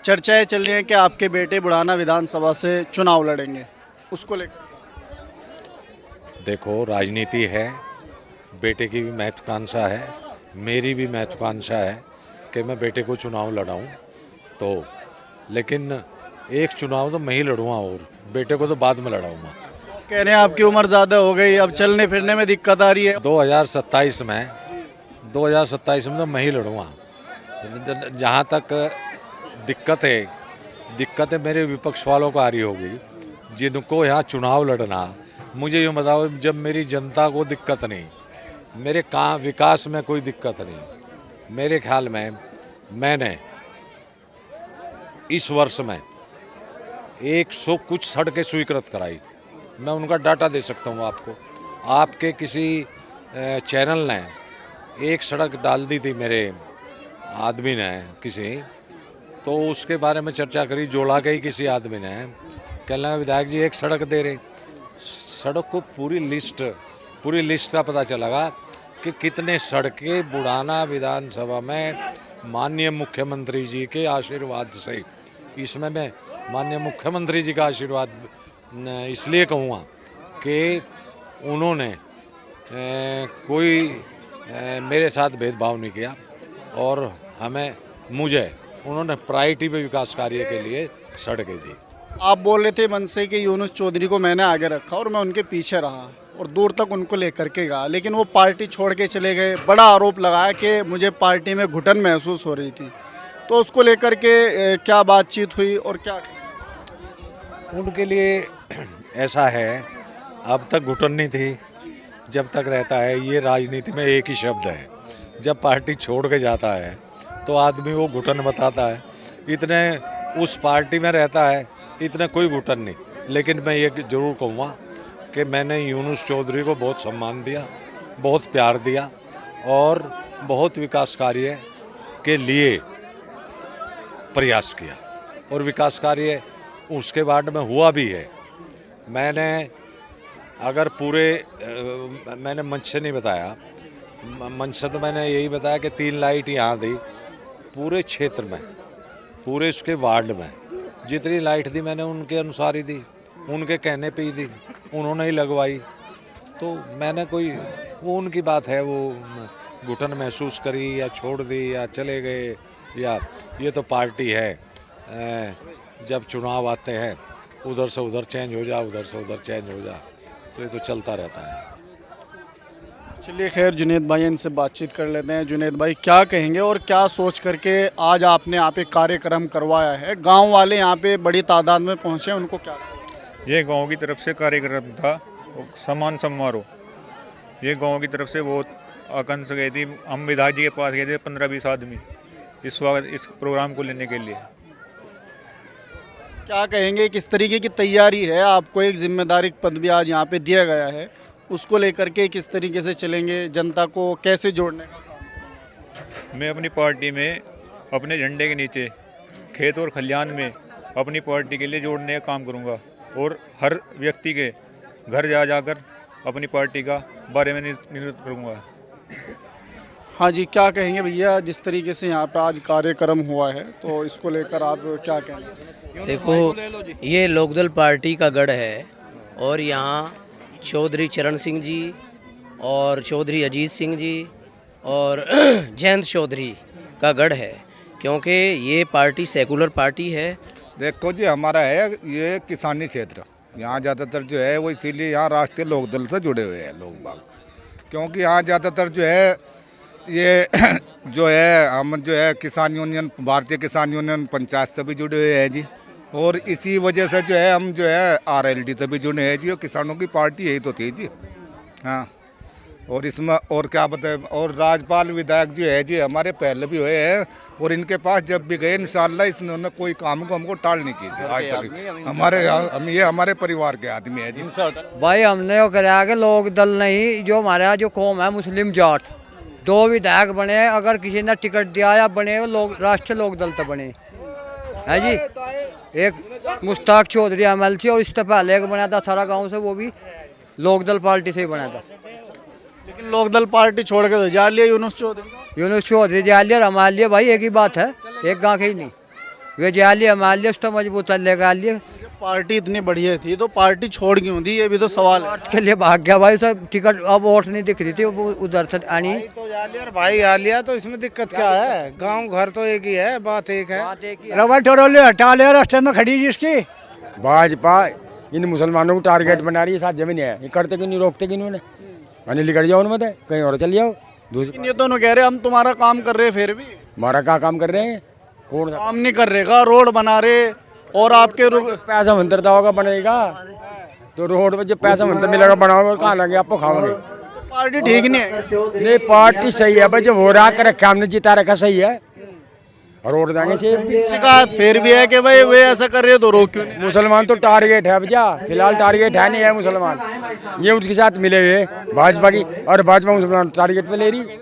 चर्चाएं चल रही हैं कि आपके बेटे बुढ़ाना विधानसभा से चुनाव लड़ेंगे, उसको लेकर देखो, राजनीति है, बेटे की भी महत्वाकांक्षा है, मेरी भी महत्वाकांक्षा है कि मैं बेटे को चुनाव लड़ाऊं। तो लेकिन एक चुनाव तो मैं ही लड़ूंगा और बेटे को तो बाद में लड़ाऊंगा। कह रहे हैं आपकी उम्र ज़्यादा हो गई, अब चलने फिरने में दिक्कत आ रही है। 2027 में तो मैं ही लड़ूंगा। जहाँ तक दिक्कत है मेरे विपक्ष वालों को आ रही होगी, जिनको यहाँ चुनाव लड़ना। मुझे ये बताओ, जब मेरी जनता को दिक्कत नहीं, मेरे काम विकास में कोई दिक्कत नहीं, मेरे ख्याल में मैंने इस वर्ष में 100 कुछ सड़कें स्वीकृत कराई। मैं उनका डाटा दे सकता हूँ आपको। आपके किसी चैनल ने एक सड़क डाल दी थी मेरे आदमी ने किसी, तो उसके बारे में चर्चा करी, जोड़ा के ही किसी आदमी ने, कहने लगा विधायक जी एक सड़क दे रहे। सड़क को पूरी लिस्ट का पता चलेगा कि कितने सड़कें बुढ़ाना विधानसभा में माननीय मुख्यमंत्री जी के आशीर्वाद से, इसमें मैं माननीय मुख्यमंत्री जी का आशीर्वाद इसलिए कहूँगा कि उन्होंने कोई मेरे साथ भेदभाव नहीं किया और मुझे उन्होंने प्रायोरिटी पे विकास कार्य के लिए सड़कें दी। आप बोल रहे थे मन से कि यूनुस चौधरी को मैंने आगे रखा और मैं उनके पीछे रहा और दूर तक उनको लेकर के गया, लेकिन वो पार्टी छोड़ के चले गए। बड़ा आरोप लगाया कि मुझे पार्टी में घुटन महसूस हो रही थी, तो उसको लेकर के क्या बातचीत हुई और क्या? उनके लिए ऐसा है, अब तक घुटन नहीं थी, जब तक रहता है। ये राजनीति में एक ही शब्द है, जब पार्टी छोड़ के जाता है तो आदमी वो घुटन बताता है। इतने उस पार्टी में रहता है, इतने कोई घुटन नहीं। लेकिन मैं ये जरूर कहूँगा कि मैंने यूनुस चौधरी को बहुत सम्मान दिया, बहुत प्यार दिया और बहुत विकास कार्य के लिए प्रयास किया और विकास कार्य उसके बाद में हुआ भी है। मैंने अगर मैंने मंच से नहीं बताया, मंच से तो मैंने यही बताया कि 3 लाइट यहाँ दी पूरे क्षेत्र में, पूरे उसके वार्ड में। जितनी लाइट दी मैंने उनके अनुसार ही दी, उनके कहने पे ही दी, उन्होंने ही लगवाई। तो मैंने वो उनकी बात है, वो घुटन महसूस करी या छोड़ दी या चले गए, या ये तो पार्टी है, जब चुनाव आते हैं उधर से उधर चेंज हो जा, उधर से उधर चेंज हो जा, तो ये तो चलता रहता है। चलिए खैर, जुनेद भाई इनसे बातचीत कर लेते हैं। जुनेद भाई क्या कहेंगे और क्या सोच करके आज आपने यहाँ पे कार्यक्रम करवाया है? गांव वाले यहाँ पे बड़ी तादाद में पहुँचे, उनको क्या? ये गांव की तरफ से कार्यक्रम था, सम्मान समारोह। ये गांव की तरफ से बहुत आकांक्षा गई थी। हम विधायक जी के पास गए थे 15-20 आदमी इस प्रोग्राम को लेने के लिए। क्या कहेंगे, किस तरीके की तैयारी है? आपको एक जिम्मेदारी पद भी आज यहाँ पे दिया गया है, उसको लेकर के किस तरीके से चलेंगे, जनता को कैसे जोड़ने का काम? मैं अपनी पार्टी में अपने झंडे के नीचे खेत और खलियान में अपनी पार्टी के लिए जोड़ने का काम करूँगा और हर व्यक्ति के घर जाकर अपनी पार्टी का बारे में निर्णय करूँगा। हाँ जी, क्या कहेंगे भैया, जिस तरीके से यहाँ पे आज कार्यक्रम हुआ है तो इसको लेकर आप क्या कहेंगे? देखो, ये लोकदल पार्टी का गढ़ है और यहाँ चौधरी चरण सिंह जी और चौधरी अजीत सिंह जी और जयंत चौधरी का गढ़ है, क्योंकि ये पार्टी सेकुलर पार्टी है। देखो जी, हमारा है ये किसानी क्षेत्र, यहाँ ज़्यादातर जो है वो इसीलिए यहाँ राष्ट्रीय लोकदल से जुड़े हुए हैं लोग बाग, क्योंकि यहाँ ज़्यादातर जो है ये जो है हम जो है किसान यूनियन, भारतीय किसान यूनियन पंचायत से भी जुड़े हुए हैं जी, और इसी वजह से जो है हम जो है RLD से भी जुड़े हैं जी, और किसानों की पार्टी यही तो थी जी। हाँ, और इसमें और क्या बताएं, और राजपाल विधायक जी है जी हमारे पहले भी हुए हैं, और इनके पास जब भी गए इंशाल्लाह इन्होंने कोई काम को हमको टाल नहीं की थी आज तक। ये हमारे परिवार के आदमी है जी। भाई हमने वो कराया कि लोक दल नहीं, जो हमारे यहाँ जो कौम है मुस्लिम जाट, 2 विधायक बने, अगर किसी ने टिकट दिया या बने लोग राष्ट्रीय लोक दल तो बने है जी। एक मुश्ताक चौधरी MLC और इससे पहले एक बना था सारा गांव से, वो भी लोकदल पार्टी से ही बना था। लेकिन लोकदल पार्टी छोड़ के जा लिया यूनुस चौधरी। यूनुस चौधरी जा लिया, हमारे लिए भाई एक ही बात है, एक गांव के ही नहीं। वे जाली हमारे लिए तो मजबूत चलेगा लिए जब पार्टी इतनी बढ़िया थी तो पार्टी छोड़ क्यों दी, ये भी तो सवाल है। के लिए भाग गया भाई, सब टिकट अब वोट नहीं दिख रही थी, वो उधर से आनी। तो यार भाई आ लिया तो इसमें दिक्कत क्या है, गांव घर तो एक ही है, बात एक है। बात एक ही है। रबर टोरोले हटा लिया रास्ते में खड़ी जिसकी। भाजपा इन मुसलमानों को टारगेट बना रही है, साथ जमीन है, ये करते क्यों नहीं, रोकते क्यों नहीं, मैंने लिखट जाओ उनमें कहीं और चल जाओ। लेकिन ये दोनों कह रहे हम तुम्हारा काम कर रहे हैं, फिर भी हमारा क्या काम कर रहे हैं, कौन सा काम नहीं कर रहेगा, रोड बना रहे और आपके पैसा मंत्रता होगा बनेगा, तो रोड पे जब पैसा मंत्र मिलेगा बनाओगे कहाँ लगे, आपको खाओगे। पार्टी ठीक नहीं है। नहीं पार्टी सही है भाई, जब हो रहा कर रखा हमने जिता रखा सही है, रोड देंगे से शिकायत फिर भी है कि भाई वे ऐसा कर रहे हो तो रोक क्यों नहीं। मुसलमान तो टारगेट है भैया, फिलहाल टारगेट है नहीं है मुसलमान, ये उसके साथ मिले हुए भाजपा की, और भाजपा मुसलमान टारगेट पे ले रही।